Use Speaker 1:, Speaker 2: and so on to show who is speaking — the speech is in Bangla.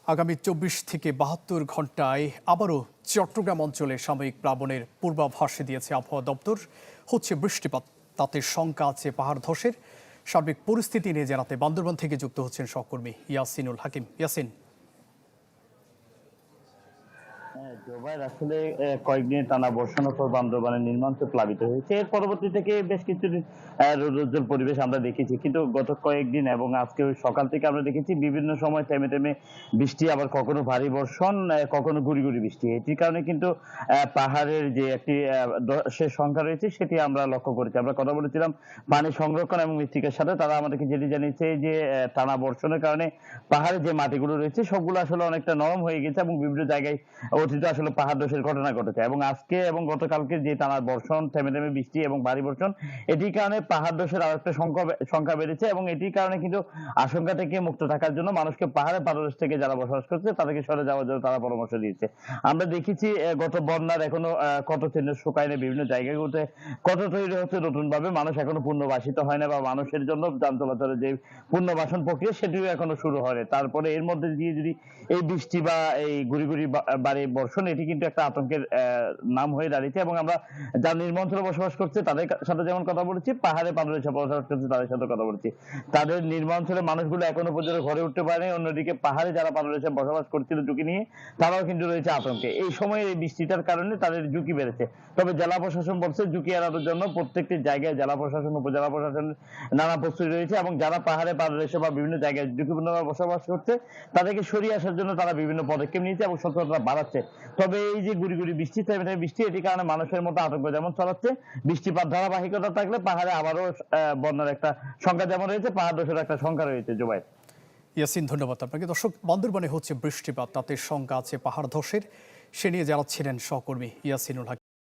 Speaker 1: আগামী ২৪ থেকে ৭২ ঘন্টায় আবারও চট্টগ্রাম অঞ্চলে সাময়িক প্লাবনের পূর্বাভাস দিয়েছে আবহাওয়া দপ্তর। হচ্ছে বৃষ্টিপাত, তাতে শঙ্কা আছে পাহাড় ধসের। সার্বিক পরিস্থিতি নিয়ে জানাতে বান্দরবান থেকে যুক্ত হচ্ছেন সহকর্মী ইয়াসিনুল হাকিম। ইয়াসিন,
Speaker 2: জোবাইর আসলে কয়েকদিন টানা বর্ষণের পর বান্দরবানের নির্মাঞ্চল প্লাবিত হয়েছে। এর পরবর্তী থেকে বেশ কিছুদিন রৌদ্রোজ্জ্বল পরিবেশ আমরা দেখেছি, কিন্তু গত কয়েকদিন এবং আজকে সকাল থেকে আমরা দেখেছি বিভিন্ন সময় থেমে থেমে বৃষ্টি, আবার কখনো ভারী বর্ষণ, কখনো গুড়ি গুড়ি বৃষ্টি। এটির কারণে কিন্তু পাহাড়ের যে একটি ধসের সংখ্যা রয়েছে সেটি আমরা লক্ষ্য করেছি। আমরা কথা বলেছিলাম পানি সংরক্ষণ এবং মৃত্তিকার সাথে, তারা আমাদেরকে যেটি জানিয়েছে যে টানা বর্ষণের কারণে পাহাড়ের যে মাটিগুলো রয়েছে সবগুলো আসলে অনেকটা নরম হয়ে গেছে এবং বিভিন্ন জায়গায় অতীতে আসলে পাহাড় ধসের ঘটনা ঘটেছে। এবং আজকে এবং গতকালকে যে টানা বর্ষণ, থেমে থেমে বৃষ্টি এবং ভারী বর্ষণ, এটির কারণে পাহাড় ধসের আরো একটা সংখ্যা বেড়েছে এবং এটির কারণে কিন্তু আশঙ্কা থেকে মুক্ত থাকার জন্য মানুষকে পাহাড়ের পাদদেশ থেকে যারা বসবাস করছে তাদেরকে সরে যাওয়ার জন্য তারা পরামর্শ দিয়েছে। আমরা দেখেছি গত বন্যার এখনো কত চিহ্ন শুকায় না, বিভিন্ন জায়গাগুলোতে কত তৈরি হচ্ছে নতুন ভাবে, মানুষ এখনো পুনর্বাসিত হয় না বা মানুষের জন্য যান চলাচলের যে পুনর্বাসন প্রক্রিয়া সেটিও এখনো শুরু হয়নি। তারপরে এর মধ্যে দিয়ে যদি এই বৃষ্টি বা এই গুড়ি গুড়ি বাড়ি বর্ষণ, এটি কিন্তু একটা আতঙ্কের নাম হয়ে দাঁড়িয়েছে। এবং আমরা যারা নিম্ন অঞ্চলে বসবাস করছে তাদের সাথে যেমন কথা বলেছি, পাহাড়ে পাদদেশে বসবাস করছে তাদের সাথে কথা বলেছি, তাদের নিম্ন অঞ্চলের মানুষগুলো এখনো পর্যন্ত ঘরে উঠতে পারেনি। অন্যদিকে পাহাড়ে যারা পাদদেশে বসবাস করছিল ঝুঁকি নিয়ে, তারাও কিন্তু রয়েছে আতঙ্কে। এই সময়ে এই বৃষ্টিটার কারণে তাদের ঝুঁকি বেড়েছে। তবে জেলা প্রশাসন বলছে ঝুঁকি এড়ানোর জন্য প্রত্যেকটি জায়গায় জেলা প্রশাসন, উপজেলা প্রশাসনের নানা প্রস্তুতি রয়েছে এবং যারা পাহাড়ে পাদদেশে বা বিভিন্ন জায়গায় ঝুঁকিপূর্ণভাবে বসবাস করছে তাদেরকে সরিয়ে আসার জন্য তারা বিভিন্ন পদক্ষেপ নিয়েছে এবং সতর্কতা বাড়াচ্ছে। তবে এই যে গুড়ি গুড়ি বৃষ্টি, থেমে থেমে বৃষ্টি, এটির কারণে মানুষের মধ্যে আতঙ্ক যেমন ছড়াচ্ছে, বৃষ্টিপাত ধারাবাহিকতা থাকলে পাহাড়ে আবারও বন্যার একটা সংখ্যা যেমন রয়েছে, পাহাড় ধসের একটা সংখ্যা রয়েছে। জোবাইর।
Speaker 1: ইয়াসিন, ধন্যবাদ আপনাকে। দর্শক, বান্দরবানে হচ্ছে বৃষ্টিপাত, তাতে শঙ্কা আছে পাহাড় ধসের। সে নিয়ে জানাচ্ছিলেন সহকর্মী ইয়াসিনুল হাকিম।